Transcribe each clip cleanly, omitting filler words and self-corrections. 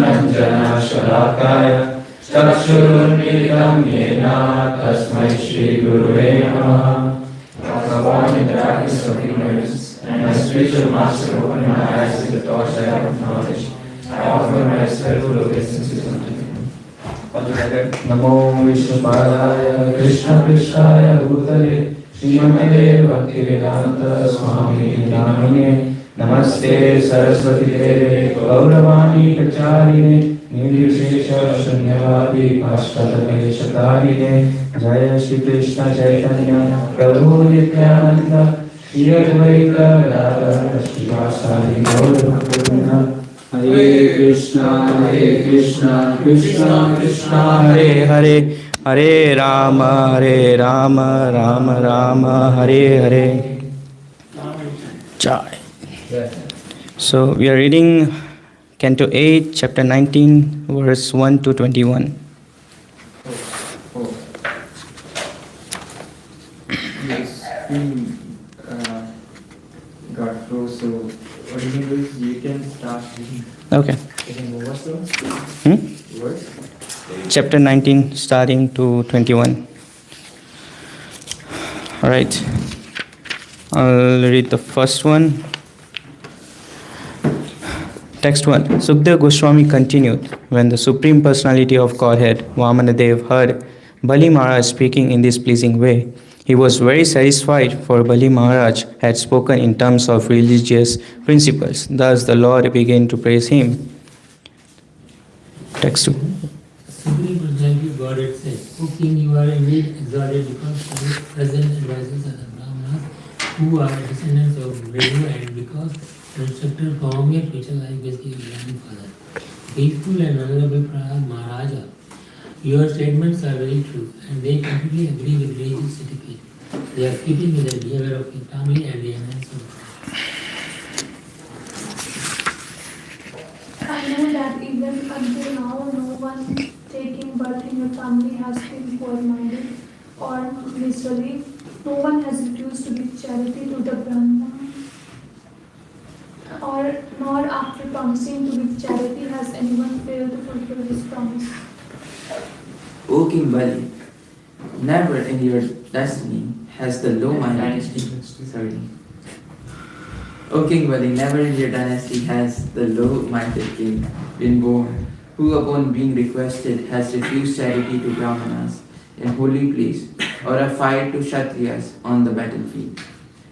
Anjana Shalakaya Chakshurunmilitam Yena Tasmai Shri Gurave Namaha. After born in the darkness of ignorance, and my spiritual master opened my eyes with the torchlight of knowledge, I offer my respectful obeisances unto him. Namo Vishnupadaya Krishna Prishthaya Bhutale Srimate Bhaktivedanta Swami Namine Namaste Saraswati Deve Gauravani Pracharine Nirvishesha Shunyavadi Paschatame Shatarine Jaya Shri Krishna Chaitanya Prabhu Nityananda Shri Advaita Gadadhara Srivasadi Gaura Hare Krishna, Krishna Krishna, Hare Hare, Hare Rama, Rama Rama, Hare Hare. Jai. So we are reading Canto 8, Chapter 19, verse 1 to 21. Got through, so what you can do is you can start reading. Okay. Verse? Chapter 19, starting to 21. All right. I'll read the first one. Text 1. Sukdev Goswami continued, when the Supreme Personality of Godhead, Vamanadev, heard Bali Maharaj speaking in this pleasing way, he was very satisfied, for Bali Maharaj had spoken in terms of religious principles. Thus the Lord began to praise him. Text 2. Supreme Personality of Godhead said, O King, you are indeed exalted because of the present advisors of the Brahmanas, who are descendants of Vishnu, and because the instructor formed your future life as your grandfather. Faithful and honorable Prahlad Maharaja, your statements are very true, and they completely agree with religious etiquette. They are keeping with the behavior of your family and the enhance of God. I know that even until now, no one taking birth in your family has been poor-minded or miserly. No one has refused to give charity to the Brahman, nor after promising to give charity has anyone failed to fulfill his promise. O King Bali, never in your destiny has the low-minded O King Bali, never in your dynasty has the low-minded king been born, who upon being requested has refused charity to Brahmanas in holy place, or a fight to Kshatriyas on the battlefield.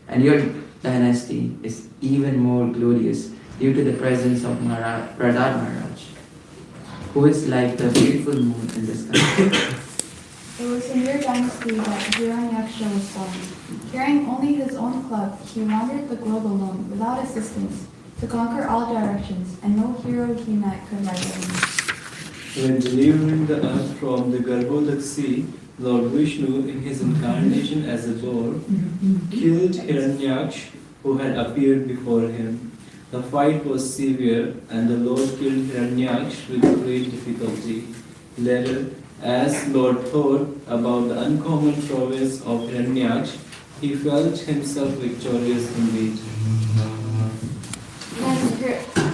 And your dynasty is even more glorious due to the presence of Prahlad Maharaj, who is like the beautiful moon in the sky. It was in your dynasty that Hiranyaksha was born. Carrying only his own club, he wandered the globe alone, without assistance, to conquer all directions, and no hero he met could rival him. When delivering the earth from the Garbhodak sea, Lord Vishnu, in his incarnation as a boar, killed Hiranyaksha, who had appeared before him. The fight was severe, and the Lord killed Hiranyaksha with great difficulty. Later, as Lord thought about the uncommon prowess of Hiranyaksha, he felt himself victorious indeed.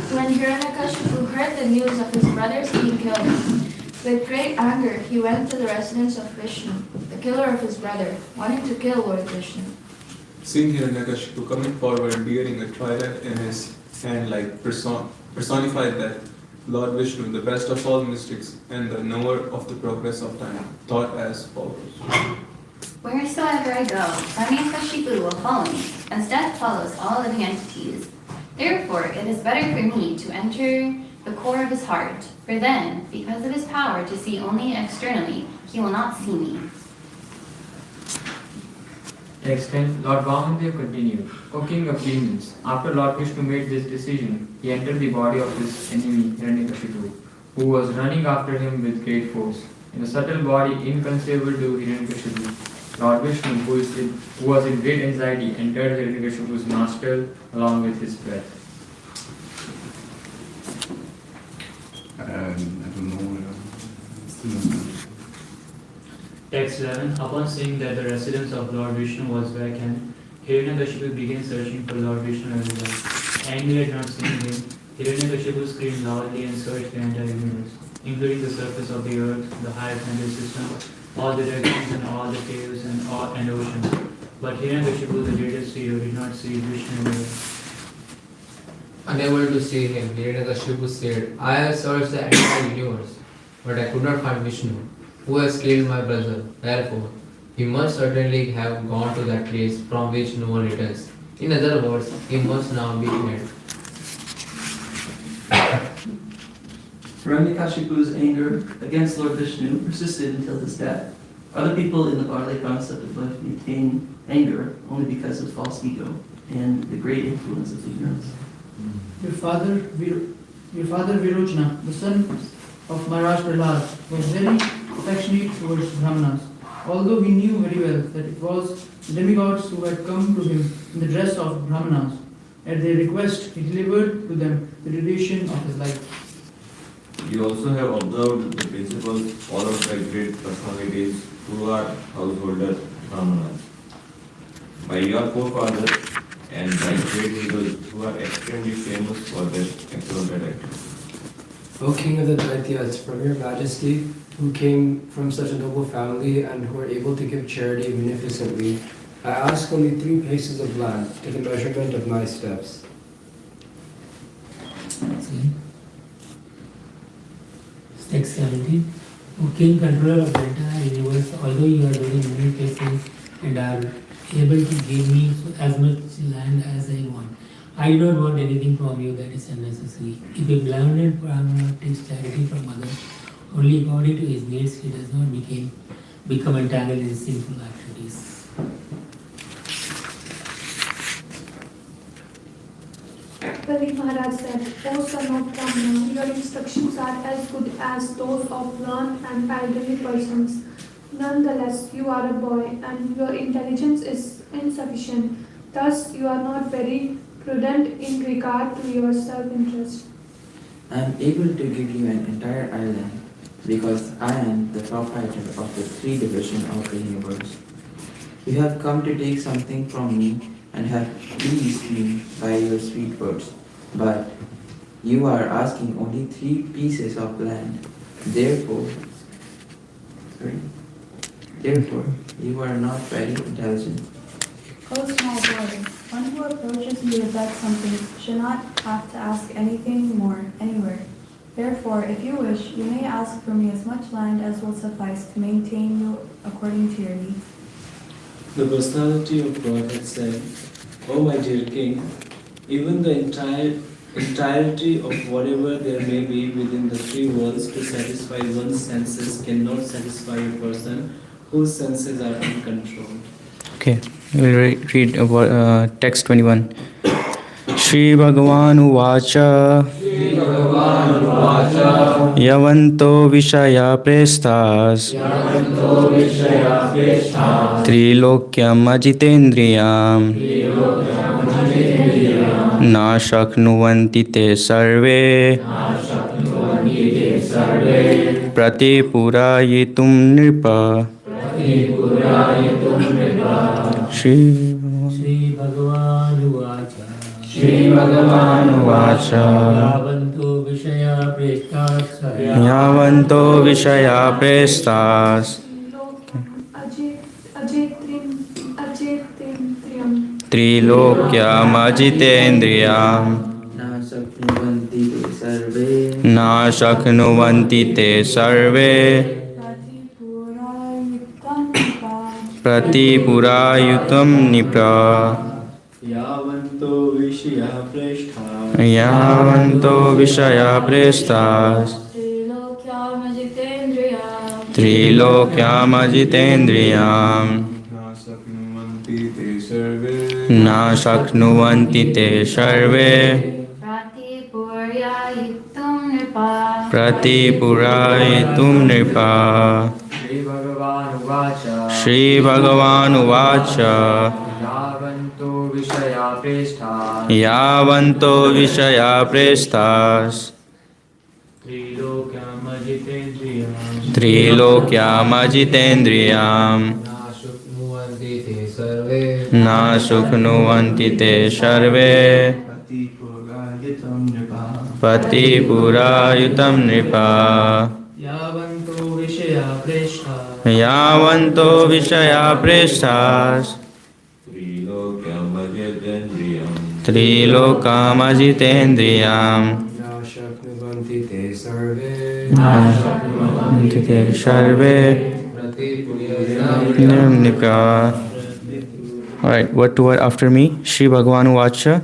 When Hiranyakashipu heard the news of his brothers being killed, with great anger he went to the residence of Vishnu, the killer of his brother, wanting to kill Lord Vishnu. Seeing Hiranyakashipu coming forward bearing a trident in his hand like personified that Lord Vishnu, the best of all mystics and the knower of the progress of time, thought as follows. Wheresoever I go, Hiranyakashipu will follow me, as death follows all living entities. Therefore, it is better for me to enter the core of his heart, for then, because of his power to see only externally, he will not see me. Next time, Lord Vamanadev continued, O King of Demons, after Lord Vishnu made this decision, he entered the body of his enemy Hiranyakashipu, who was running after him with great force. In a subtle body inconceivable to Hiranyakashipu, Lord Vishnu, who was in great anxiety, entered Hiranyakashipu's nostril along with his breath. I don't know. Text 11. Upon seeing that the residence of Lord Vishnu was vacant, Hiranyakashipu began searching for Lord Vishnu everywhere. And he had not seen him. Hiranyakashipu screamed loudly and searched the entire universe, including the surface of the earth, the higher planet system, all the directions and all the caves and oceans. But Hiranyakashipu, the greatest hero, did not see Vishnu anywhere. Unable to see him, Hiranyakashipu said, I have searched the entire universe, but I could not find Vishnu, who has killed my brother. Therefore, he must certainly have gone to that place from which no one returns. In other words, he must now be dead. Hiranyakashipu's anger against Lord Vishnu persisted until his death. Other people in the bodily concept of life maintain anger only because of false ego and the great influence of ignorance. Your father Virochana, the son of Maharaj Prahlad, was very affectionate towards Brahmanas, although he knew very well that it was demigods who had come to him in the dress of Brahmanas. At their request, he delivered to them the duration of his life. You also have observed the principles followed by great personalities who are householder Brahmanas. By your forefathers and by great heroes who are extremely famous for their exalted actions. O King of the Daityas, from your majesty, who came from such a noble family and who are able to give charity munificently, I ask only 3 paces of land to the measurement of my steps. Text 17. O King, controller of the entire universe, although you are doing many places and are able to give me as much land as I want, I do not want anything from you that is unnecessary. If a blind Brahmana takes charity from others only according to his needs, he does not become entangled in sinful activities. Bali Maharaj said, O son of Brahma, your instructions are as good as those of learned and elderly persons. Nonetheless, you are a boy and your intelligence is insufficient. Thus, you are not very prudent in regard to your self-interest. I am able to give you an entire island because I am the proprietor of the 3 divisions of the universe. You have come to take something from me and have pleased me by your sweet words, but you are asking only 3 pieces of land. Therefore, you are not very intelligent. O small boy, one who approaches you to beg something should not have to ask anything more anywhere. Therefore, if you wish, you may ask for me as much land as will suffice to maintain you according to your needs. The personality of God had said, O my dear king, even the entirety of whatever there may be within the 3 worlds to satisfy one's senses cannot satisfy a person whose senses are uncontrolled. Okay, we'll read text 21. Shri Bhagavan Uvacha Yavanto Vishaya Prestas Trilokyam Ajitendriyam Na Shaknuvanti Te Sarve Pratipurayitum Nripa Shri Bhagavan Uvacha Yavanto Vishaya Prestas Trilokyam Ajitendriyam Na Shaknuvanti Te Sarve Pratipurayutam Nipra Yavanto Vishaya Prestas Trilokyam Ajitendriyam Na Shaknuvanti Te Sarve Pratipurayitum Nripa Shri Bhagavan Uvacha Yavanto Vishaya Prestas Trilokyam Ajitendriyam Na Shaknuvanti Te Sarve Pratipurayitum Nripa पतिपुरायुतं नृपा यावन्तो विषया प्रेष्ठा यावन्तो विषया प्रेष्ठास् त्रिलोकामजितेन्द्रियाम् न शक्नुवन्ति ते सर्वे ते सर्वे नृपा. Alright, word to word after me. Shri Bhagavan Vacha.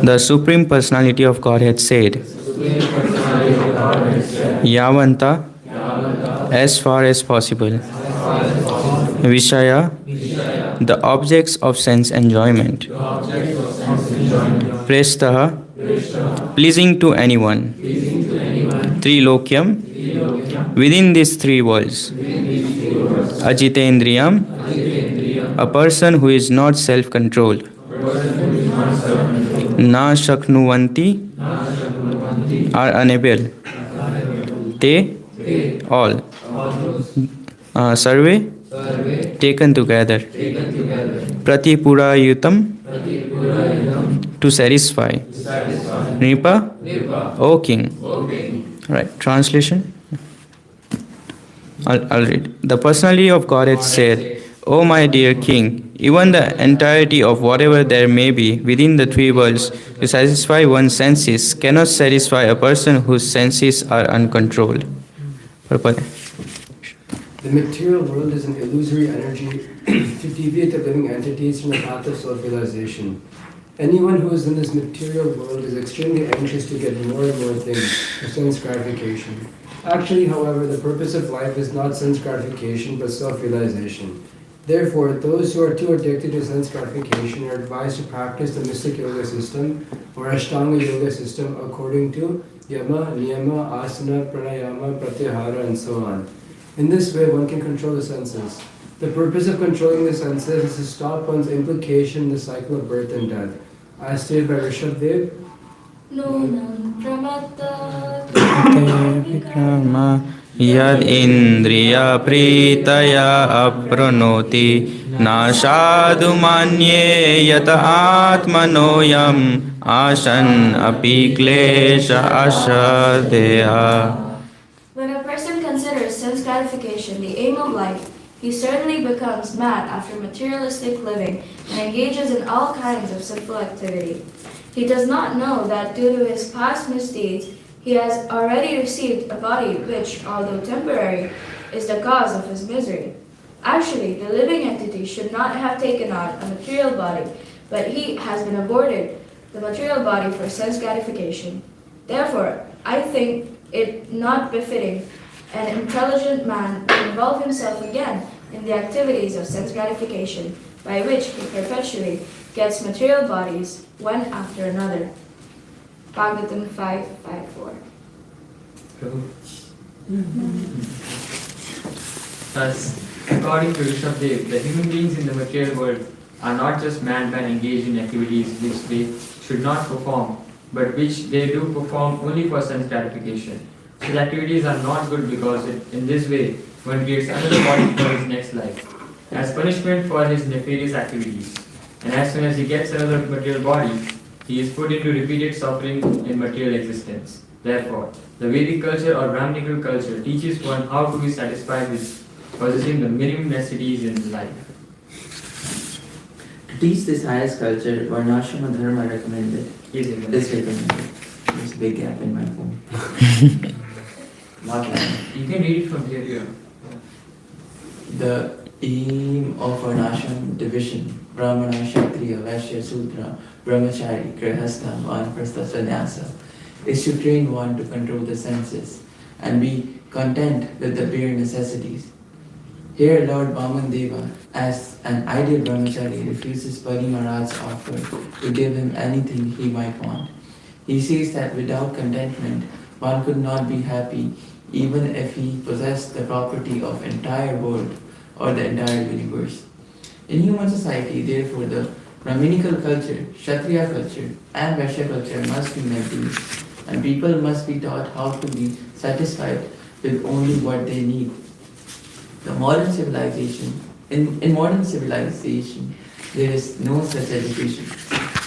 The Supreme Personality of Godhead said, Yavanta, as far as possible. Vishaya, the objects of sense enjoyment. Prestaha, pleasing to anyone. Trilokyam, within these three worlds. Ajitendriyam, a person who is not self-controlled. Na shaknuvanti, are unable. Te, all. Sarve, taken together. Pratipurayutam, to satisfy. Nipa, O king. Right, translation. I'll read. The personality of Godhead said, O my dear king, even the entirety of whatever there may be within the three worlds to satisfy one's senses cannot satisfy a person whose senses are uncontrolled. The material world is an illusory energy to deviate the living entities from the path of self-realization. Anyone who is in this material world is extremely anxious to get more and more things for sense gratification. Actually, however, the purpose of life is not sense gratification but self-realization. Therefore, those who are too addicted to sense gratification are advised to practice the mystic yoga system or Ashtanga yoga system according to Yama, Niyama, Asana, Pranayama, Pratyahara, and so on. In this way, one can control the senses. The purpose of controlling the senses is to stop one's implication in the cycle of birth and death. As stated by Rishabdev, Yad indriya pritaya apranoti nashadu manye yata atmanoyam ashan api klesha ashadeha. When a person considers sense gratification the aim of life, he certainly becomes mad after materialistic living and engages in all kinds of sinful activity. He does not know that due to his past misdeeds, he has already received a body which, although temporary, is the cause of his misery. Actually, the living entity should not have taken on a material body, but he has been awarded the material body for sense gratification. Therefore, I think it not befitting an intelligent man to involve himself again in the activities of sense gratification, by which he perpetually gets material bodies one after another. Bhagavatam 5:5-4. Thus, according to Rishabdev, the human beings in the material world are not just mankind engaged in activities which they should not perform, but which they do perform only for sense gratification. Such activities are not good because in this way one creates another body for his next life, as punishment for his nefarious activities. And as soon as he gets another material body, he is put into repeated suffering in material existence. Therefore, the Vedic culture or Brahminical culture teaches one how to be satisfied with possessing the minimum necessities in life. To teach this highest culture, Varnashrama Dharma recommended. Is recommended. There's a big gap in my phone. Not like you can read it from here. Yeah. The aim of Varnashram division, Brahmana, Kshatriya, Vaishya, Sudra, Brahmachari, Grihastha, Vanaprastha, Sannyasa, is to train one to control the senses and be content with the bare necessities. Here Lord Vamandeva, as an ideal brahmachari, refuses Bali Maharaj's offer to give him anything he might want. He says that without contentment, one could not be happy even if he possessed the property of entire world or the entire universe. In human society, therefore, the Brahminical culture, Kshatriya culture, and Vaishya culture must be maintained, and people must be taught how to be satisfied with only what they need. The modern civilization, in modern civilization, there is no such education.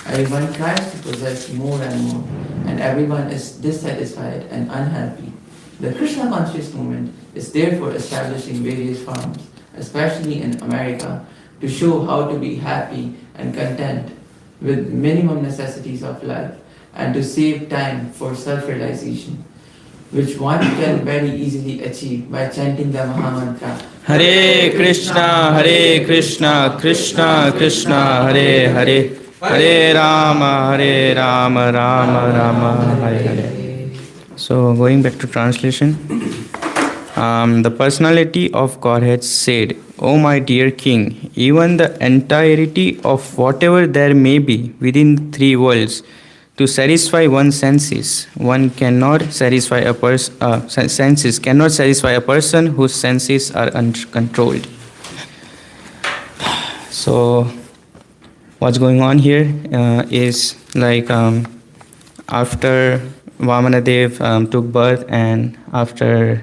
Everyone tries to possess more and more, and everyone is dissatisfied and unhappy. The Krishna conscious movement is therefore establishing various forms, especially in America, to show how to be happy and content with minimum necessities of life and to save time for self-realization, which one can very easily achieve by chanting the Mahamantra. Hare Krishna, Krishna Krishna, Hare Hare, Hare Rama, Rama Rama, Hare Hare. So going back to translation, the personality of Godhead said, "O my dear king, even the entirety of whatever there may be within three worlds, to satisfy one's senses, one cannot satisfy a senses cannot satisfy a person whose senses are uncontrolled." So, what's going on here is like after Vamanadev took birth and after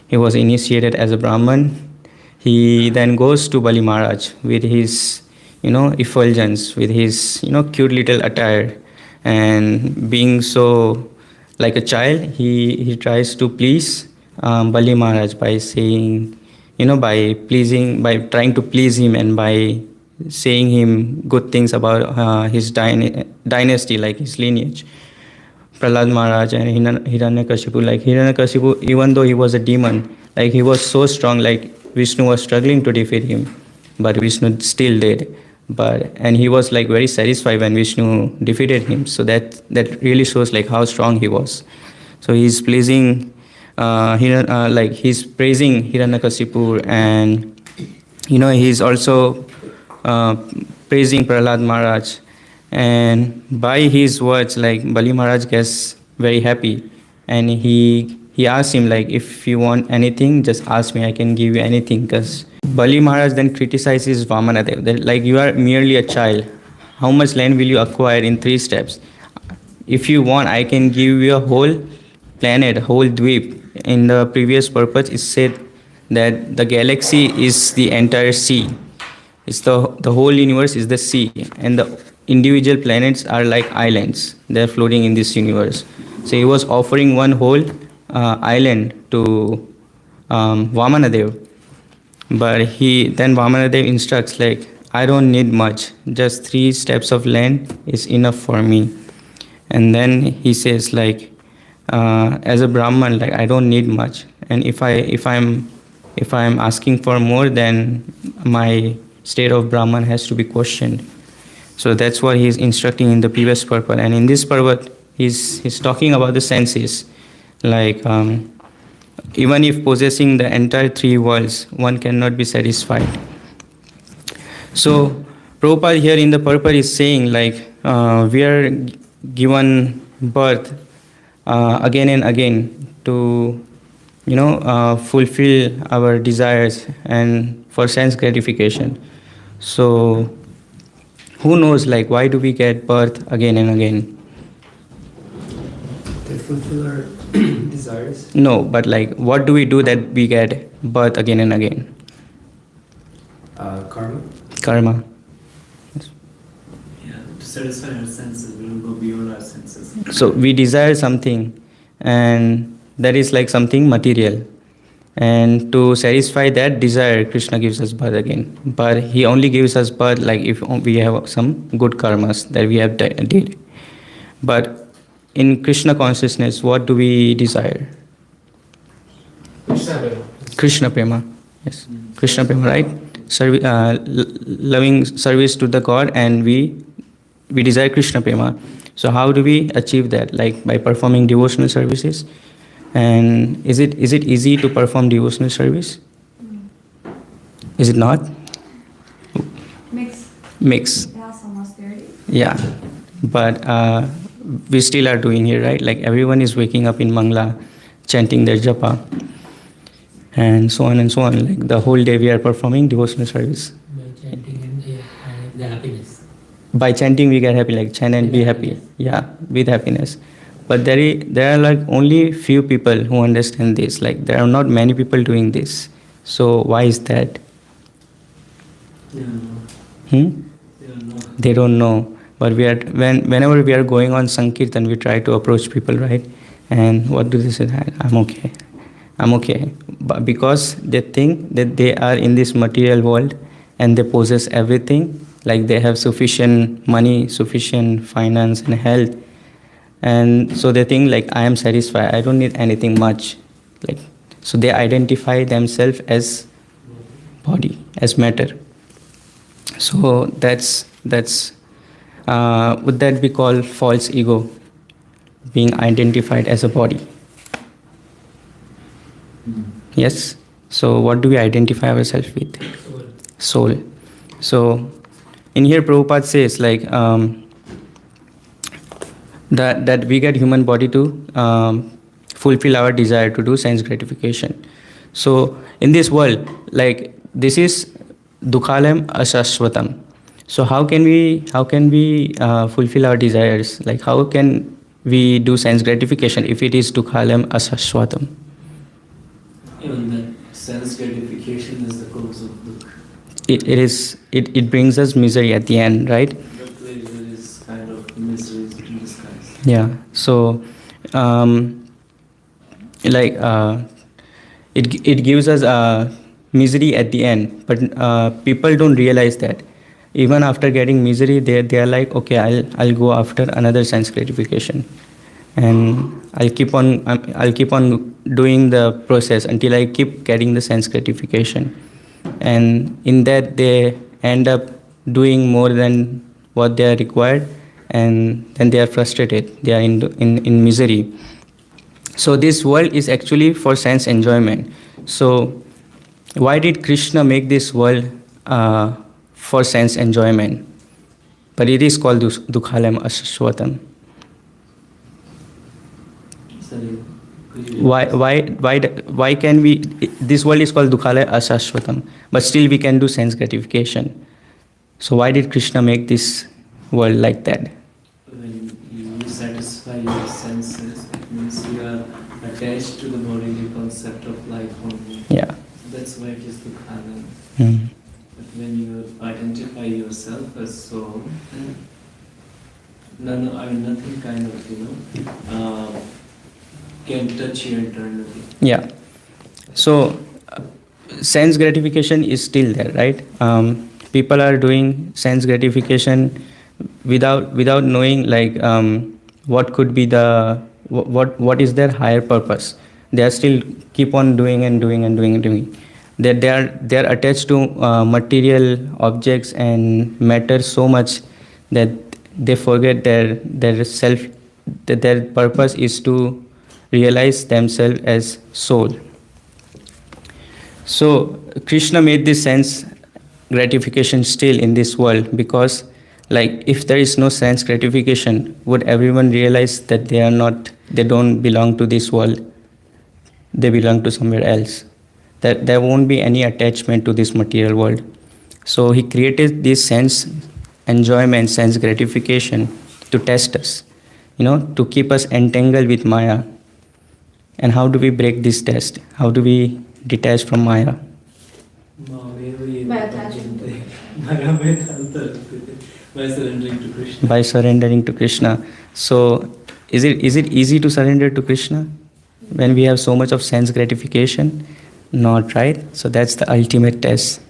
he was initiated as a Brahman, he then goes to Bali Maharaj with his, effulgence, with his, cute little attire. And being so like a child, he tries to please Bali Maharaj by saying, by trying to please him and by saying him good things about his dynasty, like his lineage. Prahlad Maharaj and Hiranyakashipu, like Hiranyakashipu, even though he was a demon, like he was so strong, like Vishnu was struggling to defeat him, but Vishnu still did. And he was like very satisfied when Vishnu defeated him. So that really shows like how strong he was. So he's pleasing, he's praising Hiranyakashipu, and he's also praising Prahlad Maharaj. And by his words, like Bali Maharaj gets very happy, and he asks him like, if you want anything, just ask me, I can give you anything. Because Bali Maharaj then criticizes Vamanadev that like, you are merely a child. How much land will you acquire in 3 steps? If you want, I can give you a whole planet, whole dweep. In the previous purpose, it said that the galaxy is the entire sea. It's the whole universe is the sea, and the individual planets are like islands. They're floating in this universe. So he was offering one whole island to Vamanadev. But then Vamanadev instructs like, I don't need much. Just 3 steps of land is enough for me. And then he says like, as a Brahman, like I don't need much. And if I'm asking for more, then my state of Brahman has to be questioned. So that's what he's instructing in the previous purport. And in this purport, he's talking about the senses. Like even if possessing the entire 3 worlds, one cannot be satisfied. So Prabhupada here in the purport is saying like we are given birth again and again to fulfill our desires and for sense gratification. So who knows like why do we get birth again and again? To fulfill our desires? No, but like what do we do that we get birth again and again? Karma. Karma. Yeah, to satisfy our senses, we will go beyond our senses. So we desire something, and that is like something material. And to satisfy that desire, Krishna gives us birth again. But he only gives us birth like if we have some good karmas that we have did. But in Krishna consciousness, what do we desire? Krishna Prema. Yes. Krishna Prema, right? Loving service to the God, and we desire Krishna Prema. So how do we achieve that? Like by performing devotional services. And is it easy to perform devotional service? Is it not? Mix. It has some austerity. Yeah, but we still are doing it, right? Like everyone is waking up in Mangla, chanting their japa, and so on and so on. Like the whole day we are performing devotional service. By chanting and the happiness. By chanting we get happy, like chant and be happy. Yeah, with happiness. But there are like only few people who understand this. Like there are not many people doing this. So why is that? They don't know. But whenever we are going on Sankirtan, we try to approach people, right? And what do they say? I'm okay. I'm okay. But because they think that they are in this material world and they possess everything, like they have sufficient money, sufficient finance and health. And so they think like I am satisfied. I don't need anything much. Like so they identify themselves as body, as matter. So that's would that be called false ego, being identified as a body? Yes. So what do we identify ourselves with? Soul. So in here Prabhupada says like that we get human body to fulfill our desire to do sense gratification. So in this world, like this is dukhalam asashvatam. So how can we fulfill our desires? Like how can we do sense gratification if it is dukhalam asashvatam? Even that sense gratification is the cause of dukkha. It brings us misery at the end, right? But there is kind of misery in disguise. Yeah. So it gives us misery at the end, but people don't realize that. Even after getting misery, they are like, okay, I'll go after another sense gratification, and I'll keep on doing the process until I keep getting the sense gratification, and in that they end up doing more than what they are required, and then they are frustrated. They are in misery. So this world is actually for sense enjoyment. So why did Krishna make this world for sense enjoyment? But it is called dukhalam asashvatam. Sorry. Why can we? This world is called dukhalam asashvatam, but still we can do sense gratification. So why did Krishna make this world like that? When you satisfy your senses, it means you are attached to the bodily concept of life only. Yeah. That's why it is dukhalam. Mm. But when you identify yourself as soul, nothing kind of, can touch you internally. Yeah. So sense gratification is still there, right? People are doing sense gratification without knowing like what could be what is their higher purpose. They are still keep on doing and doing. They are attached to material objects and matter so much that they forget their self, that their purpose is to realize themselves as soul. So Krishna made this sense gratification still in this world, because like if there is no sense gratification, would everyone realize that they don't belong to this world, they belong to somewhere else, that there won't be any attachment to this material world. So he created this sense enjoyment, sense gratification to test us, to keep us entangled with Maya. And how do we break this test? How do we detach from Maya? By attachment. By surrendering to Krishna. By surrendering to Krishna. So is it easy to surrender to Krishna when we have so much of sense gratification? Not, right? So that's the ultimate test.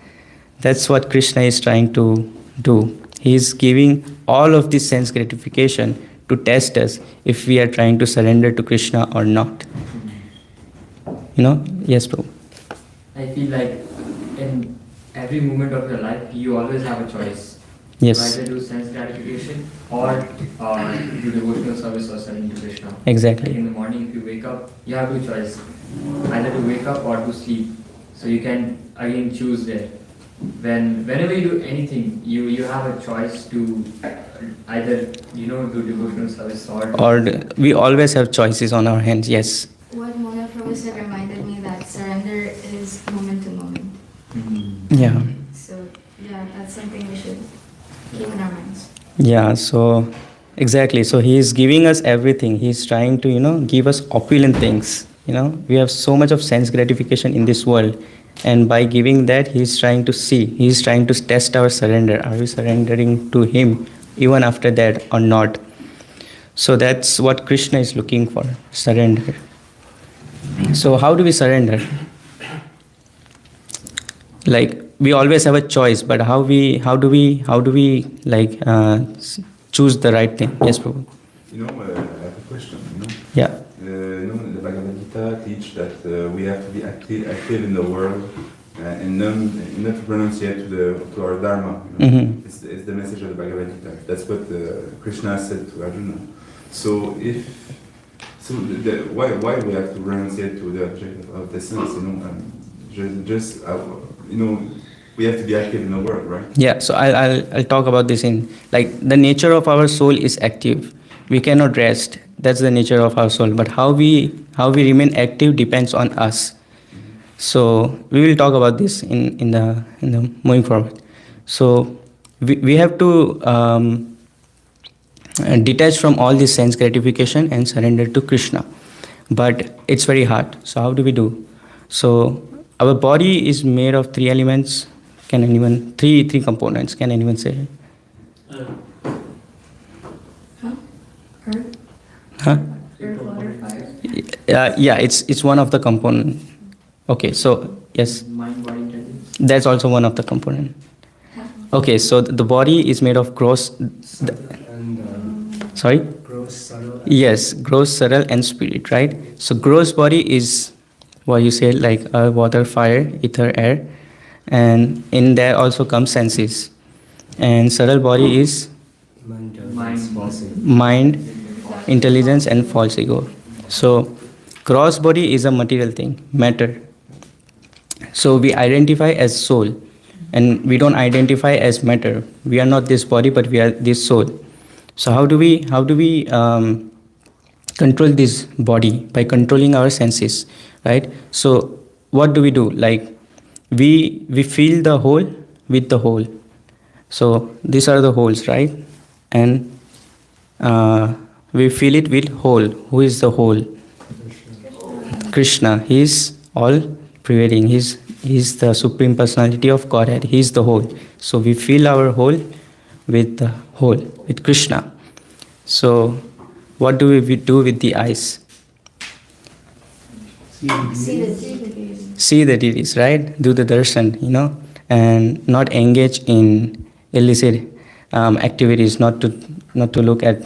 That's what Krishna is trying to do. He is giving all of this sense gratification to test us if we are trying to surrender to Krishna or not. Yes, Prabhu. I feel like in every moment of your life, you always have a choice. Yes. To either do sense gratification or do devotional service or surrender to Krishna. Exactly. Like in the morning, if you wake up, you have two choices. Either to wake up or to sleep. So you can again choose there. Whenever you do anything, you have a choice to either do devotional service or we always have choices on our hands. Yes. What Mona Prabhu said reminded me that surrender is moment to moment. Yeah. So yeah, that's something we should keep in our minds. Yeah. So exactly. So he is giving us everything. He is trying to give us opulent things. We have so much of sense gratification in this world, and by giving that, he is trying to see. He is trying to test our surrender. Are we surrendering to him even after that or not. So that's what Krishna is looking for, surrender. So how do we surrender? Like we always have a choice, but how do we like choose the right thing? Yes, Prabhu. You know, I have a question. You know. Yeah. You know, the Bhagavad Gita teach that we have to be active in the world and not renunciate to our dharma. You know? Mm-hmm. It's the message of the Bhagavad Gita. That's what Krishna said to Arjuna. So why we have to renunciate to the object of the sense? You know, you know, we have to be active in the world, right? Yeah. So I'll talk about this in like the nature of our soul is active. We cannot rest. That's the nature of our soul. But how we remain active depends on us. So we will talk about this in the moving forward. So we have to detach from all this sense gratification and surrender to Krishna. But it's very hard. So how do we do? So our body is made of three elements. Can anyone three components? Can anyone say? Huh? Earth, water, fire. Yeah, it's one of the component. Okay, so yes. Mind, body, intelligence. That's also one of the component. Okay, so the body is made of gross. Sorry. Gross, subtle. Yes, gross, subtle, and spirit. Right. So gross body is what you say, like water, fire, ether, air, and in there also comes senses. And subtle body is mind, intelligence, and false ego. So gross body is a material thing, matter. So we identify as soul, and we don't identify as matter. We are not this body, but we are this soul. So how do we control this body? By controlling our senses, right? So what do? Like we feel the whole with the whole. So these are the wholes, right? And we feel it with whole. Who is the whole? Krishna. He is all pervading. He's the Supreme Personality of Godhead. He is the whole. So we feel our whole with the whole, with Krishna. So what do we do with the eyes? See the deities, right? Do the darshan, you know, and not engage in illicit activities, not to look at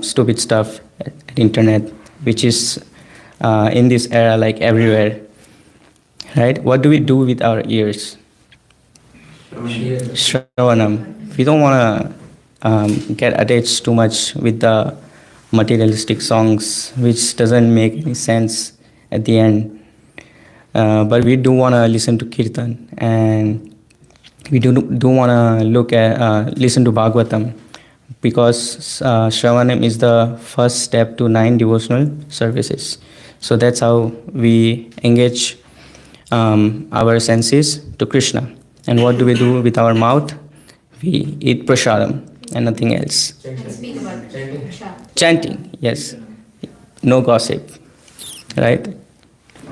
stupid stuff at internet, which is in this era like everywhere, right? What do we do with our ears? Shravanam. We don't want to get attached too much with the materialistic songs, which doesn't make any sense at the end. But we do want to listen to Kirtan, and we do want to listen to Bhagavatam, because Shravanam is the first step to 9 devotional services. So that's how we engage our senses to Krishna. And what do we do with our mouth? We eat prasadam and nothing else. Chanting, yes. No gossip, right?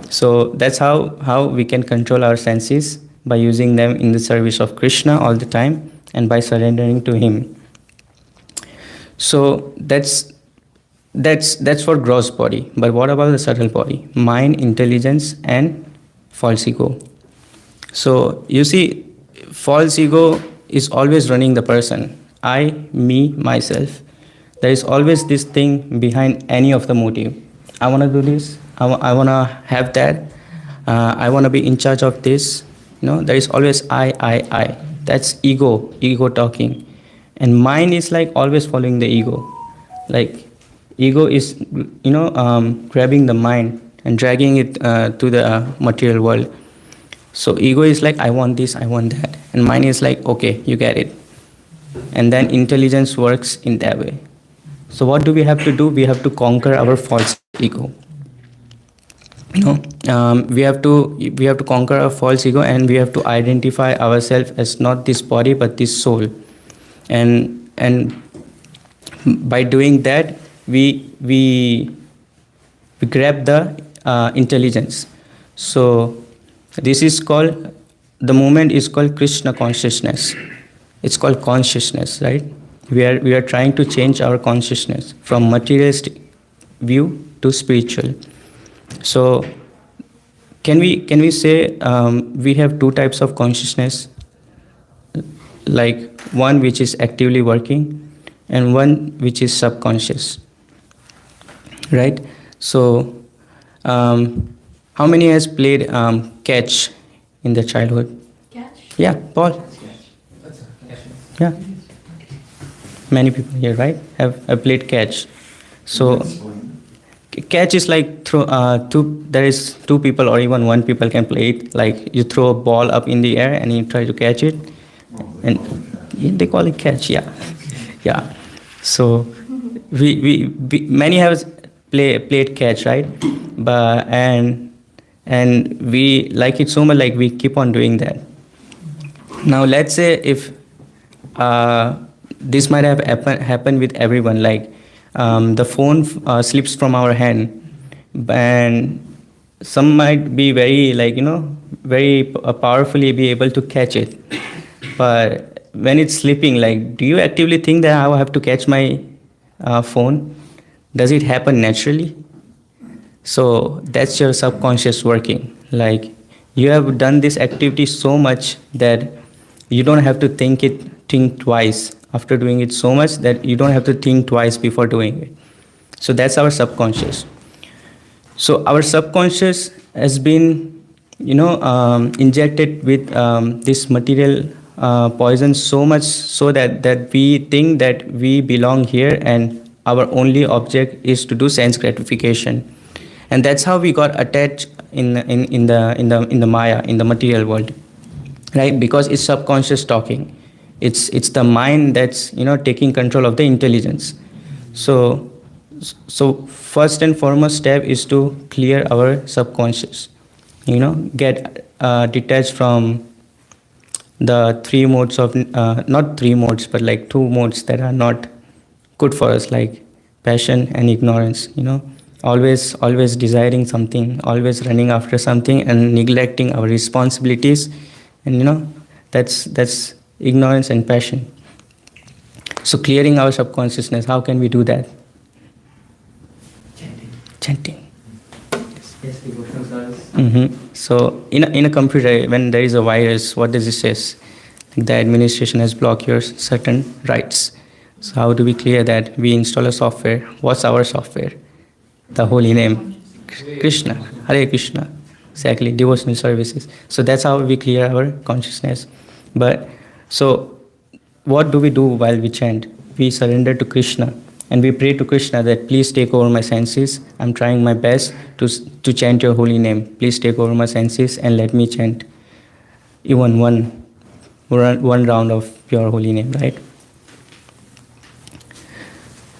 So that's how we can control our senses, by using them in the service of Krishna all the time and by surrendering to Him. So that's for gross body. But what about the subtle body? Mind, intelligence, and false ego. So you see, false ego is always running the person. I, me, myself. There is always this thing behind any of the motive. I want to do this. I want to have that. I want to be in charge of this. You know, there is always I. That's ego talking. And mind is like always following the ego. Like ego is, grabbing the mind and dragging it to the material world. So ego is like, I want this, I want that. And mind is like, okay, you get it. And then intelligence works in that way. So what do? We have to conquer our false ego. We have to conquer our false ego, and we have to identify ourselves as not this body but this soul. And by doing that, we grab the intelligence. So this is called, the movement is called Krishna consciousness. It's called consciousness, right? We are trying to change our consciousness from materialistic view to spiritual. So can we say we have two types of consciousness, like one which is actively working and one which is subconscious, right? So how many has played catch in their childhood? Catch? Yeah, Paul. Yeah, many people here, right, have played catch. So catch is like there is two people or even one people can play it. Like you throw a ball up in the air and you try to catch it, and they call it catch. Yeah, yeah. So we many have played catch, right? But and we like it so much, like we keep on doing that. Now let's say if this might have happened with everyone, like the phone slips from our hand, and some might be very, like, very powerfully be able to catch it. But when it's slipping, like, do you actively think that I have to catch my phone? Does it happen naturally? So that's your subconscious working. Like, you have done this activity so much that you don't have to think twice after doing it, so much that you don't have to think twice before doing it. So that's our subconscious. So our subconscious has been, injected with this material poison so much, so that we think that we belong here and our only object is to do sense gratification. And that's how we got attached in the Maya, in the material world, right? Because it's subconscious talking. It's the mind that's taking control of the intelligence. So first and foremost step is to clear our subconscious. Get detached from the three modes of not three modes, but like two modes that are not good for us, like passion and ignorance. Always desiring something, always running after something, and neglecting our responsibilities, and that's ignorance and passion. So clearing our subconsciousness, how can we do that? Chanting. Yes, devotional service. So in a computer, when there is a virus, what does it say? The administration has blocked your certain rights. So how do we clear that? We install a software. What's our software? The holy name, Krishna, Hare Krishna. Exactly, devotional services. So that's how we clear our consciousness. But so what do we do while we chant? We surrender to Krishna and we pray to Krishna that please take over my senses. I'm trying my best to chant your holy name. Please take over my senses and let me chant even one round of your holy name, right?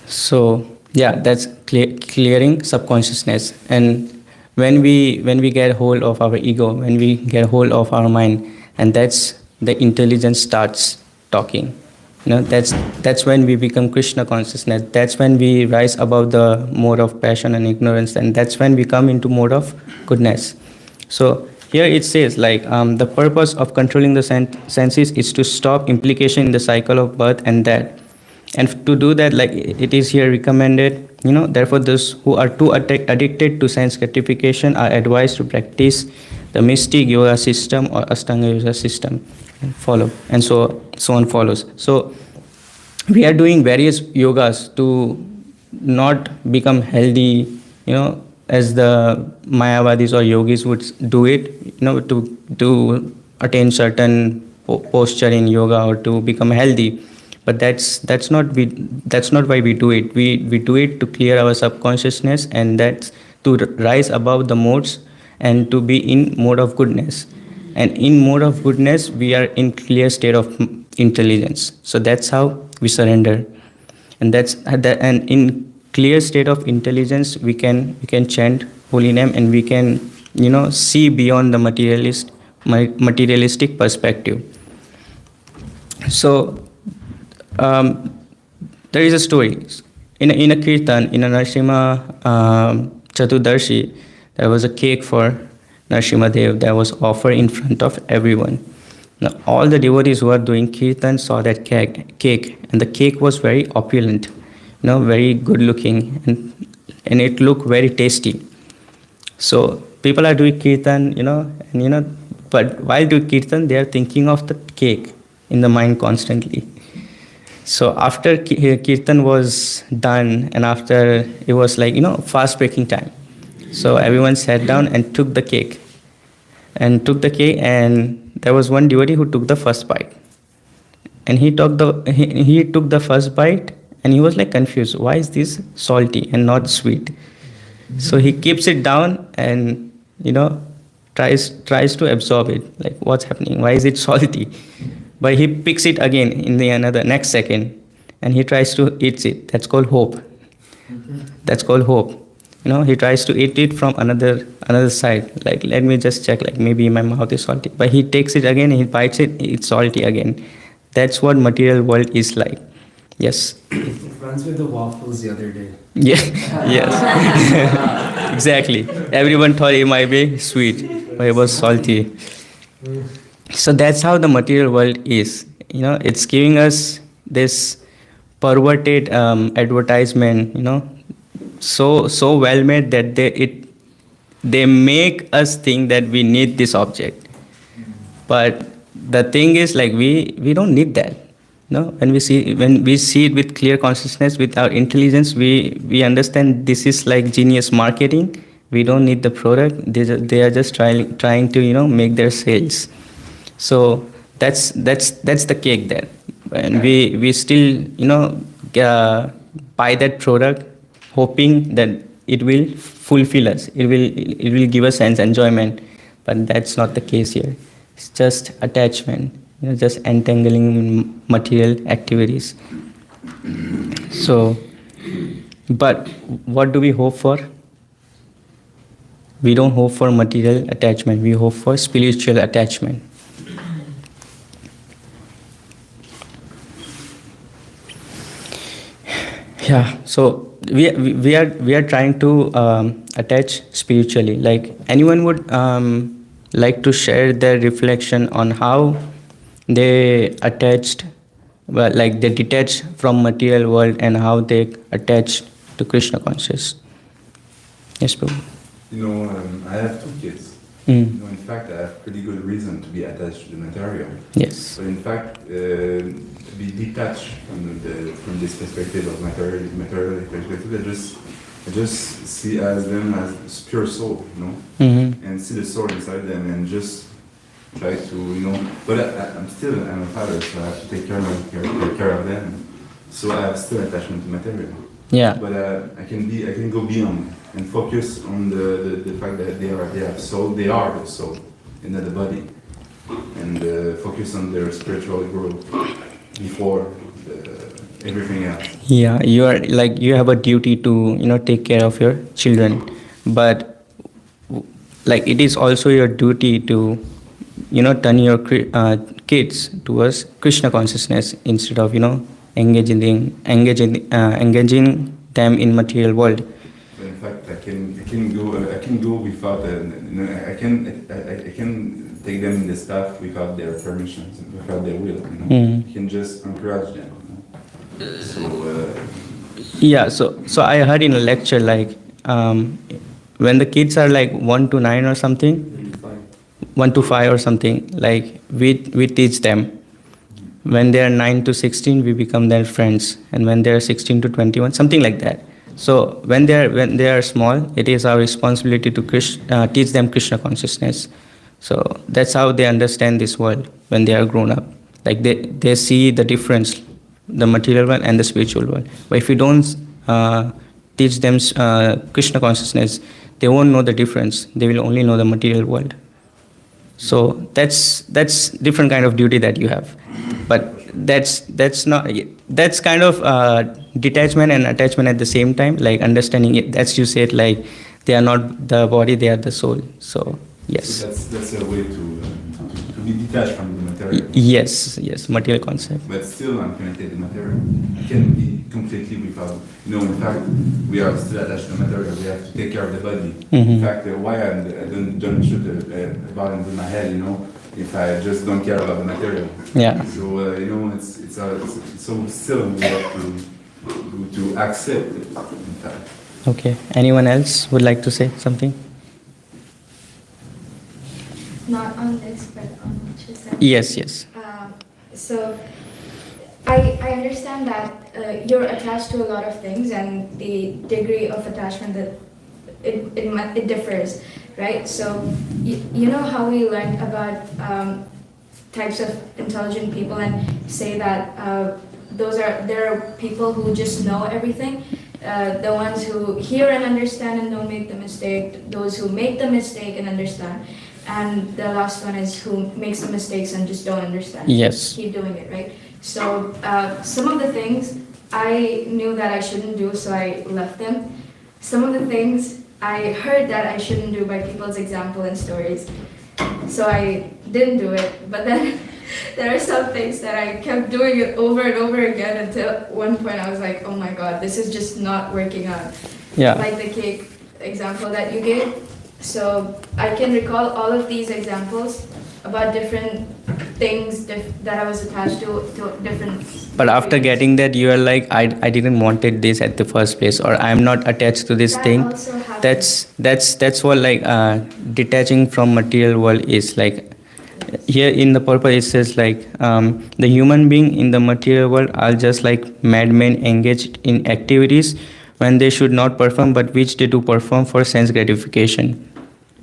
So yeah, that's clearing subconsciousness. And when we get hold of our ego, when we get hold of our mind, and that's the intelligence starts talking. That's when we become Krishna consciousness. That's when we rise above the mode of passion and ignorance, and that's when we come into mode of goodness. So here it says, like, the purpose of controlling the senses is to stop implication in the cycle of birth and death. And to do that, like it is here recommended, therefore those who are too addicted to sense gratification are advised to practice the mystic yoga system or Ashtanga yoga system and follow, and so on follows. So we are doing various yogas to not become healthy, as the Mayavadis or yogis would do it, to attain certain posture in yoga or to become healthy. But that's not why we do it. We do it to clear our subconsciousness, and that's to rise above the modes and to be in mode of goodness. And in mode of goodness, we are in clear state of intelligence. So that's how we surrender. And and in clear state of intelligence, we can chant holy name, and we can see beyond the materialistic perspective. So there is a story in a kirtan, in a Narsimha Chaturdashi. There was a cake for Narsimha Dev that was offered in front of everyone. Now, all the devotees who are doing kirtan saw that cake, and the cake was very opulent, very good looking, and it looked very tasty. So people are doing kirtan, but while doing kirtan, they are thinking of the cake in the mind constantly. So after kirtan was done, and after it was like, fast breaking time. So everyone sat down and took the cake. And there was one devotee who took the first bite. And he took the first bite, and he was like confused. Why is this salty and not sweet? So he keeps it down and, tries to absorb it. Like, what's happening? Why is it salty? But he picks it again in the next second, and he tries to eat it. That's called hope. That's called hope. He tries to eat it from another side. Like, let me just check. Like, maybe my mouth is salty. But he takes it again, and he bites it. It's salty again. That's what material world is like. Yes. Friends with the waffles the other day. Yeah. Yes. Exactly. Everyone thought it might be sweet, but it was salty. So that's how the material world is. It's giving us this perverted advertisement. So well made that they make us think that we need this object. But the thing is, like, we don't need that. When we see it with clear consciousness, with our intelligence, we understand this is like genius marketing. We don't need the product. They are just trying to make their sales. So that's the cake there, and we still buy that product, hoping that it will fulfill us. It will give us sense enjoyment, but that's not the case here. It's just attachment. Just entangling in material activities. So, but what do we hope for? We don't hope for material attachment. We hope for spiritual attachment. Yeah. So we are trying to attach spiritually. Like, anyone would like to share their reflection on how they they detached from material world and how they attached to Krishna conscious. Yes, Prabhu. I have 2 kids. In fact, I have pretty good reason to be attached to the material. Yes. But in fact, to be detached from this perspective of material perspective, I just see them as pure soul, and see the soul inside them, and just try to, but I'm a father, so I have to take care of them. So I have still attachment to material. Yeah. But I can go beyond and focus on the fact that they have soul. They are the soul, and not the body, and focus on their spiritual growth before everything else. Yeah, you have a duty to take care of your children, but like, it is also your duty to turn your kids towards Krishna consciousness instead of engaging them in material world. In fact, I can go without I can take them in the stuff without their permissions, without their will. I can just encourage them. So I heard in a lecture, like, when the kids are like 1 to 9 or something, 1 to 5 or something, like, we teach them. When they are 9 to 16, we become their friends, and when they are 16 to 21, something like that. So when they are small, it is our responsibility to teach them Krishna consciousness. So that's how they understand this world when they are grown up. Like, they see the difference, the material world and the spiritual world. But if you don't teach them Krishna consciousness, they won't know the difference. They will only know the material world. So that's different kind of duty that you have. But that's kind of detachment and attachment at the same time, like understanding it. That's, you said, like, they are not the body, they are the soul. So yes. So that's a way to be detached from the material. Yes, material concept. But still, I'm connected to the material. I can be completely without. In fact, we are still attached to the material. We have to take care of the body. In fact, why I don't shoot a ball into my head, if I just don't care about the material. Yeah. So you know, it's so still we have to accept it. In fact. Okay. Anyone else would like to say something? Not on this, but on what you said. Yes. Yes. So I understand that you're attached to a lot of things, and the degree of attachment that it differs, right? So you know how we learned about types of intelligent people and say that there are people who just know everything, the ones who hear and understand and don't make the mistake, those who make the mistake and understand, and the last one is who makes the mistakes and just don't understand. Yes. Keep doing it, right? So some of the things I knew that I shouldn't do, so I left them. Some of the things I heard that I shouldn't do by people's example and stories, so I didn't do it. But then there are some things that I kept doing it over and over again until one point I was like, oh my god, this is just not working out. Yeah. Like the cake example that you gave. So I can recall all of these examples about different things that I was attached to different. But after getting that, you are like, I didn't wanted this at the first place, or I'm not attached to this That thing. also happened. That's what like detaching from material world is like. Here in the purpose it says like the human being in the material world are just like madmen engaged in activities when they should not perform, but which they do perform for sense gratification.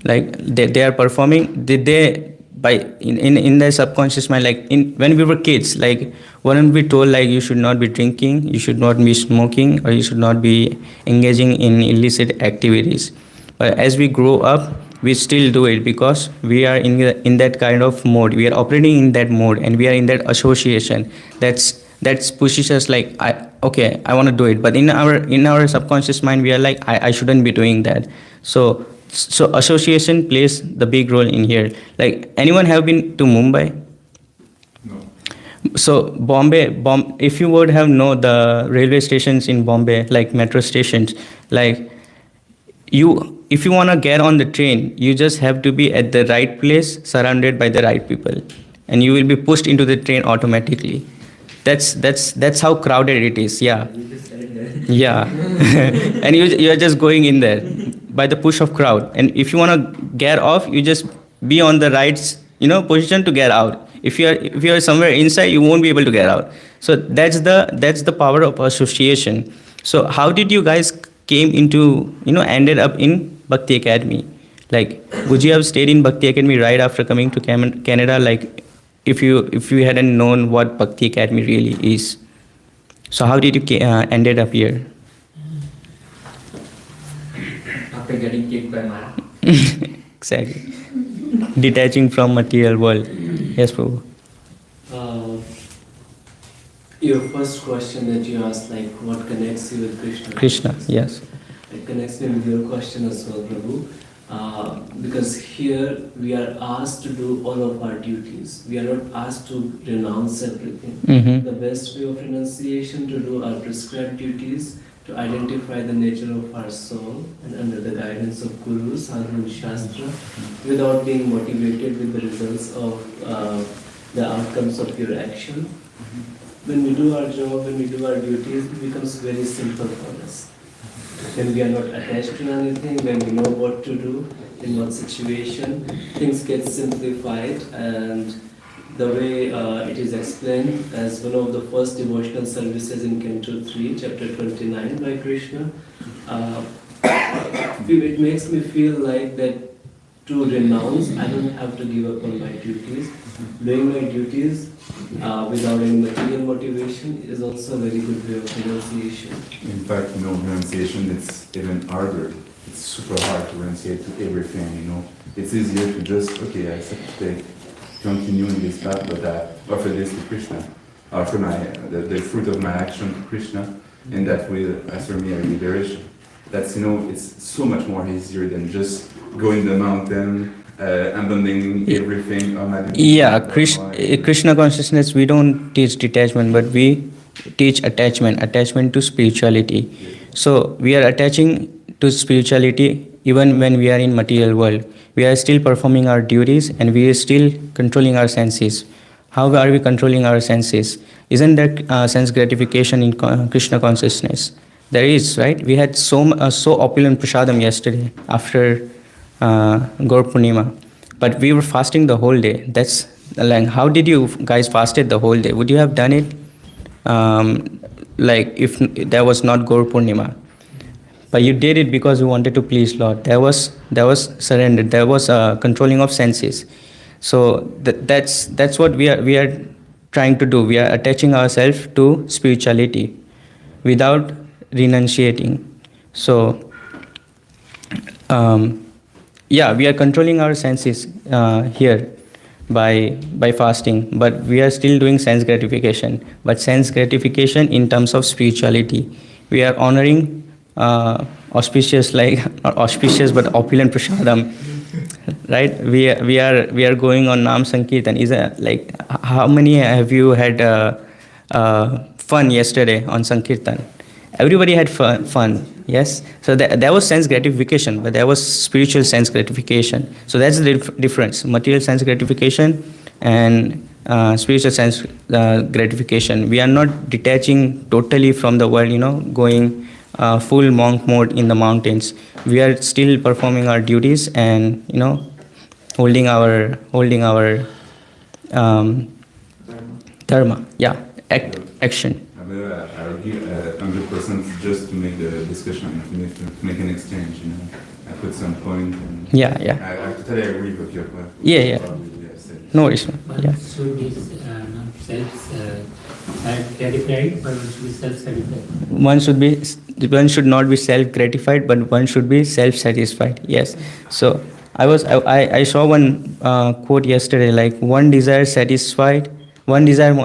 Like they are performing they by in their subconscious mind, like when we were kids, like weren't we told like you should not be drinking, you should not be smoking, or you should not be engaging in illicit activities. But as we grow up, we still do it because we are in that kind of mode, we are operating in that mode, and we are in that association that's pushes us like I want to do it, but in our subconscious mind we are like I shouldn't be doing that. So association plays the big role in here. Like, anyone have been to Mumbai? No. So if you would have know the railway stations in Bombay, like metro stations, like if you want to get on the train, you just have to be at the right place, surrounded by the right people, and you will be pushed into the train automatically. That's how crowded it is. Yeah. Yeah. And you're just going in there by the push of crowd. And if you want to get off, you just be on the right position to get out. If you're somewhere inside, you won't be able to get out. So that's the power of association. So how did you guys came into ended up in Bhakti Academy? Like, would you have stayed in Bhakti Academy right after coming to Canada? Like, if you hadn't known what Bhakti Academy really is. So how did you ended up here? After getting kicked by Mara. Exactly. Detaching from material world. Yes, Prabhu. Your first question that you asked, like, what connects you with Krishna? Krishna, yes. It connects me with your question as well, Prabhu. Because here we are asked to do all of our duties. We are not asked to renounce everything. Mm-hmm. The best way of renunciation to do our prescribed duties, to identify the nature of our soul, and under the guidance of Guru, Sadhu and Shastra, without being motivated with the results of the outcomes of your action. When we do our job, when we do our duties, it becomes very simple for us. When we are not attached to anything, when we know what to do, in what situation, things get simplified, and the way it is explained as one of the first devotional services in Canto 3, chapter 29 by Krishna, it makes me feel like that to renounce, I don't have to give up on my duties. Doing my duties without any material motivation is also a very good way of renunciation. In fact, renunciation, it's even harder. It's super hard to renunciate to everything, It's easier to just, I accept to continue in this path, but I offer this to Krishna. I offer the fruit of my action to Krishna, and that will assure me a liberation. That's, it's so much more easier than just going the mountain, abandoning everything. Yeah, Krishna consciousness, we don't teach detachment, but we teach attachment to spirituality. So we are attaching to spirituality even when we are in material world. We are still performing our duties and we are still controlling our senses. How are we controlling our senses? Isn't that sense gratification in Krishna consciousness? There is, right? We had so opulent prasadam yesterday after Gaur Purnima, but we were fasting the whole day. That's like, how did you guys fasted the whole day? Would you have done it like if there was not Gaur Purnima? But you did it because you wanted to please Lord. There was surrender. There was controlling of senses. So that's what we are trying to do. We are attaching ourselves to spirituality without renunciating. So yeah, we are controlling our senses here by fasting, but we are still doing sense gratification. But sense gratification in terms of spirituality, we are honoring auspicious, like not auspicious but opulent prasadam, right? We are going on Nam Sankirtan. Is like, how many have you had fun yesterday on Sankirtan? Everybody had fun, yes. So there was sense gratification, but there was spiritual sense gratification. So that's the difference: material sense gratification and spiritual sense gratification. We are not detaching totally from the world, going full monk mode in the mountains. We are still performing our duties and holding our dharma. Yeah, action. I argue 100% just to make the discussion, to make an exchange. I put some point. And Yeah. I totally agree with your point. Yeah. No worries. One Yeah. should be not self-gratified, but one should be self-satisfied. One should not be self-gratified, but one should be self-satisfied. Yes. So I saw one quote yesterday, like one desire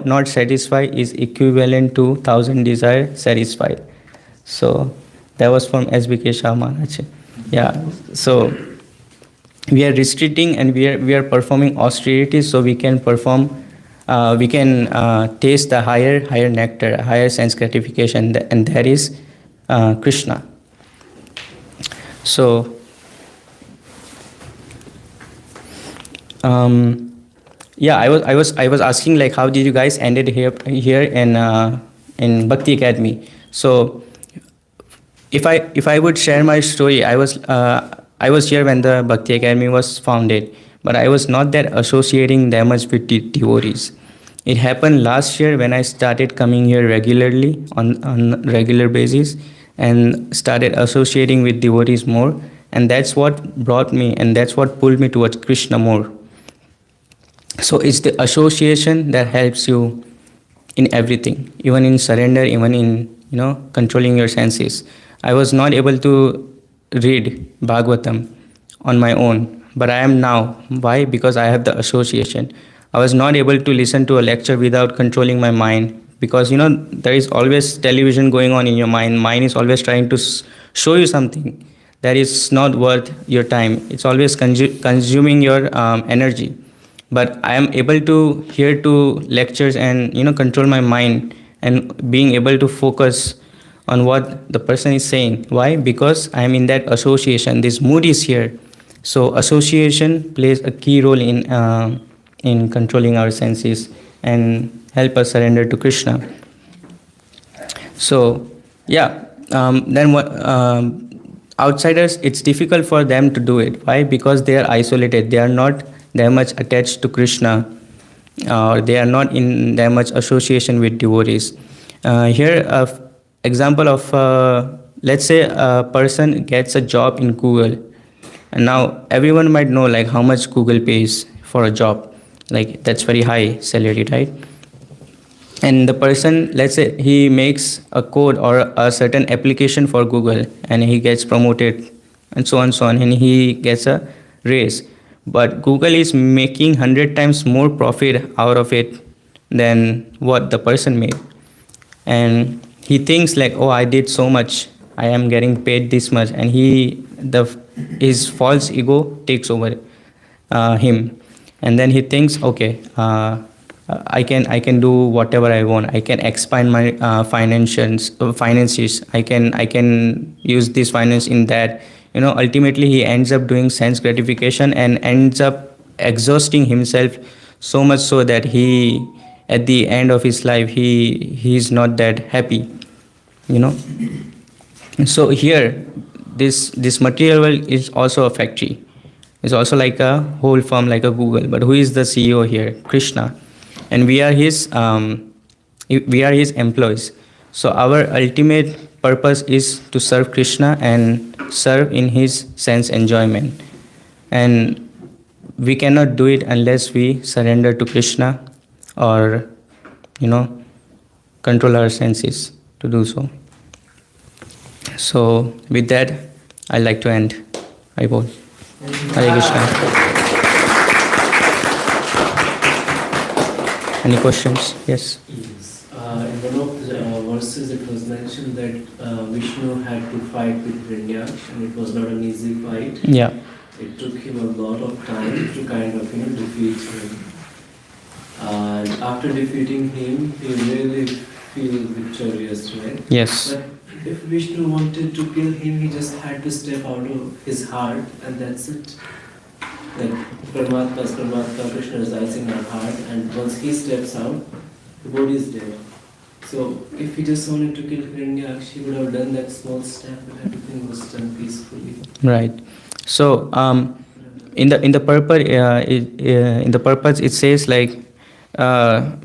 not satisfied is equivalent to 1,000 desire satisfied. So that was from SBK Shah Maharaj. Yeah. So we are restricting and we are performing austerity so we can perform. We can taste the higher nectar, higher sense gratification, and that is Krishna. So yeah, I was asking, like, how did you guys ended here in Bhakti Academy? So if I would share my story, I was here when the Bhakti Academy was founded, but I was not that associating that much with devotees. It happened last year when I started coming here regularly on regular basis and started associating with devotees more, and that's what brought me and that's what pulled me towards Krishna more. So it's the association that helps you in everything, even in surrender, even in controlling your senses. I was not able to read Bhagavatam on my own, but I am now. Why? Because I have the association. I was not able to listen to a lecture without controlling my mind, because there is always television going on in your mind. Mind is always trying to show you something that is not worth your time. It's always consuming your energy. But I am able to hear to lectures and control my mind and being able to focus on what the person is saying. Why? Because I am in that association. This mood is here. So association plays a key role in controlling our senses and help us surrender to Krishna. So yeah, then what? Outsiders, it's difficult for them to do it. Why? Because they are isolated. They are not that much attached to Krishna, or they are not in that much association with devotees. Here, example of let's say a person gets a job in Google, and now everyone might know like how much Google pays for a job. Like that's very high salary, right? And the person, let's say he makes a code or a certain application for Google and he gets promoted and so on, and he gets a raise. But Google is making 100 times more profit out of it than what the person made. And he thinks like, oh, I did so much, I am getting paid this much, and his false ego takes over him. And then he thinks, okay, I can do whatever I want. I can expand my finances. I can use this finance in that, ultimately he ends up doing sense gratification and ends up exhausting himself so much so that he, at the end of his life, he is not that happy. So here, this material world is also a factory. It's also like a whole firm, like a Google. But who is the CEO here? Krishna, and we are his employees. So our ultimate purpose is to serve Krishna and serve in his sense enjoyment. And we cannot do it unless we surrender to Krishna or control our senses to do so. So with that, I'd like to end. I will. Hare Krishna. Any questions? Yes. Yes. In one of the verses, it was mentioned that Vishnu had to fight with Hiranyaksha, and it was not an easy fight. Yeah. It took him a lot of time to kind of defeat him. And after defeating him, he really feels victorious, right? Yes. But if Vishnu wanted to kill him, he just had to step out of his heart, and that's it. Like Paramatma, Krishna resides in our heart, and once he steps out, the body is dead. So if he just wanted to kill Hiranyaksha, he would have done that small step, and everything was done peacefully. Right. So in the purpose it says like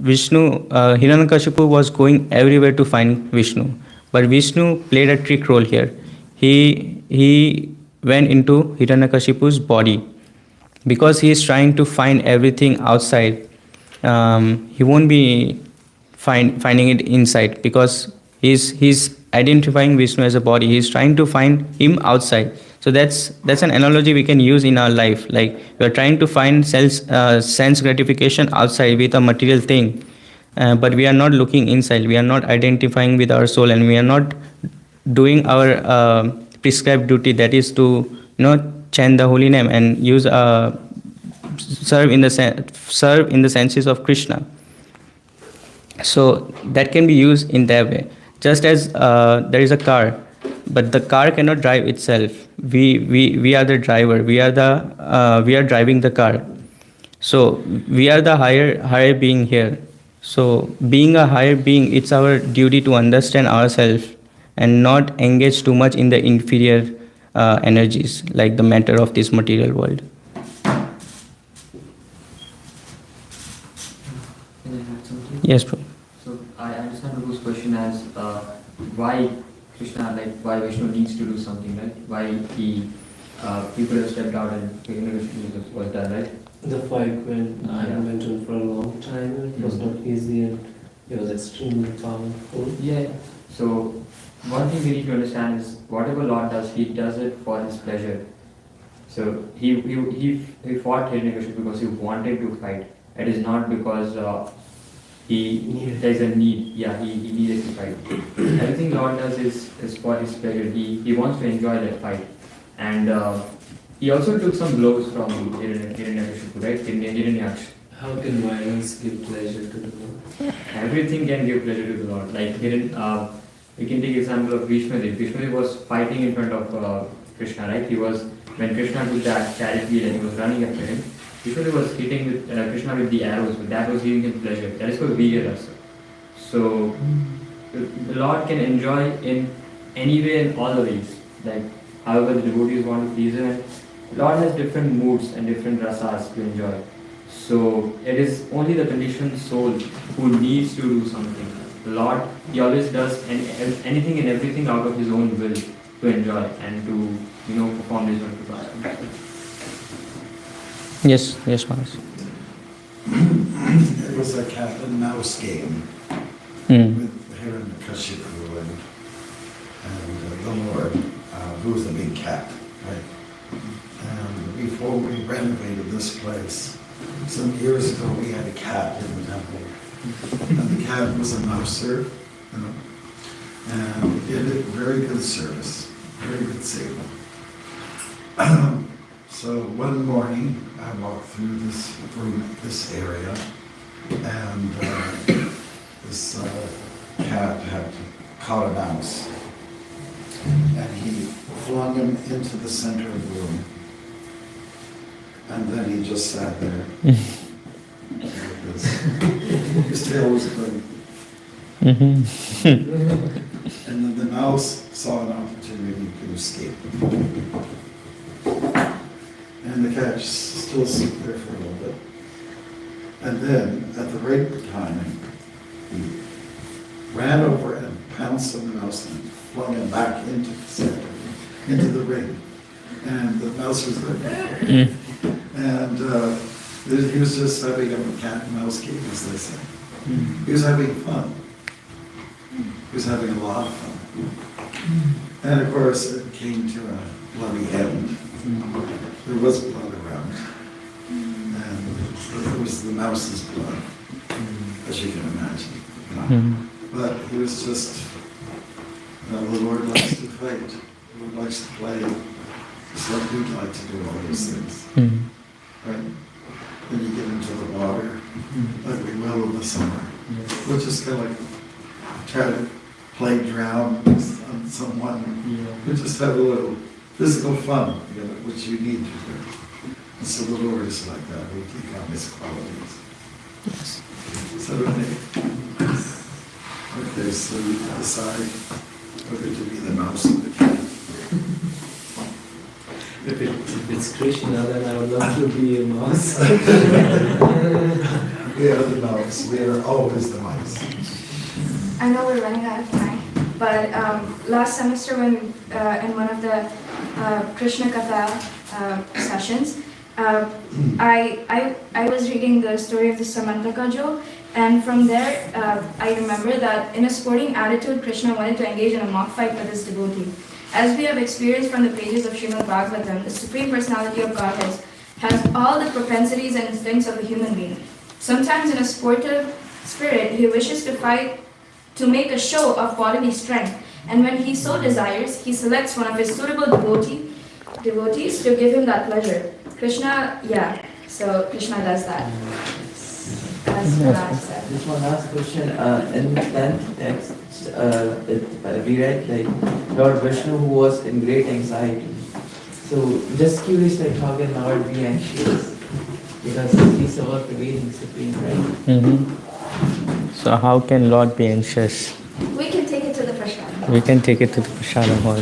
Vishnu, Hiranyakashipu was going everywhere to find Vishnu, but Vishnu played a trick role here. He went into Hiranyakashipu's body because he is trying to find everything outside. He won't be finding it inside because he's identifying Vishnu as a body. He's trying to find him outside. So that's an analogy we can use in our life. Like we are trying to find sense gratification outside with a material thing, but we are not looking inside. We are not identifying with our soul, and we are not doing our prescribed duty. That is to chant the holy name and use serve in the senses of Krishna. So that can be used in that way. Just as there is a car, but the car cannot drive itself. We are the driver. We are driving the car. So we are the higher being here. So being a higher being, it's our duty to understand ourselves and not engage too much in the inferior energies like the matter of this material world. Yes, bro. So I understand Prabhu's question as why Krishna, why Vishnu needs to do something, right? Why he people have stepped out and Vishnu was done, right? The fight went on for a long time. It was not easy, and it was extremely powerful. Yeah. So one thing we need to understand is whatever Lord does, he does it for his pleasure. So he fought Hiranyakashipu because he wanted to fight. It is not because there's a need. Yeah, he needed to fight. Everything Lord does is for his pleasure. He wants to enjoy that fight. And he also took some blows from Hiranyakashipu, right? Hiranyaksha. How can violence give pleasure to the Lord? Everything can give pleasure to the Lord. Like we can take example of Vishnudev. Vishnudev was fighting in front of Krishna, right? When Krishna took that chariot wheel and he was running after him, Vishnudev was hitting with Krishna with the arrows, but that was giving him pleasure. That is called Virya-rasa. So the Lord can enjoy in any way and all the ways. Like however the devotees want to please him. And Lord has different moods and different rasas to enjoy. So it is only the conditioned soul who needs to do something. The Lord, he always does anything and everything out of his own will to enjoy and to perform his own purpose. Yes, Manas. It was a cat and mouse game with Hiranyakashipu and the Lord, who was the big cat, right? And before we renovated this place, some years ago, we had a cat in the temple. And the cat was a mouser, and it did very good service, very good seva. So one morning, I walked through this area, and this cat had caught a mouse. and he flung him into the center of the room. And then he just sat there. Like this. His tail was going. And then the mouse saw an opportunity to escape. And the cat still stood there for a little bit. And then, at the right time, he ran over and pounced on the mouse and flung him back into the center, into the ring. And the mouse was there. And he was just having a cat and mouse game, as they say. He was having fun. He was having a lot of fun. And of course, it came to a bloody end. There was blood around. And it was the mouse's blood, as you can imagine. But he was just, the Lord likes to fight. The Lord likes to play. Just like we'd like to do all those things. Right? Then you get into the water, like we will in the summer. We'll just kind of like try to play drown on someone. We just have a little physical fun together, which you need to do. And so the Lord is like that. We take on His qualities. Yes. So okay, so you decide whether to be the mouse or the cat. If it's Krishna, then I would love to be a mouse. We are the mouse. We are always the mice. I know we're running out of time, but last semester when in one of the Krishna Katha sessions, I was reading the story of the Samantaka Jo, and from there I remember that in a sporting attitude, Krishna wanted to engage in a mock fight with his devotee. As we have experienced from the pages of Srimad Bhagavatam, the Supreme Personality of Godhead has all the propensities and instincts of a human being. Sometimes in a sportive spirit, he wishes to fight to make a show of bodily strength, and when he so desires, he selects one of his suitable devotees to give him that pleasure. Krishna, so Krishna does that. As Raj said. Just one last question. In the 10th text, we read like Lord Vishnu who was in great anxiety. So just curious, like how can Lord be anxious? Because he's our prevailing supreme, right? So how can Lord be anxious? We can take it to the Prashad. We can take it to the Prashadam hall.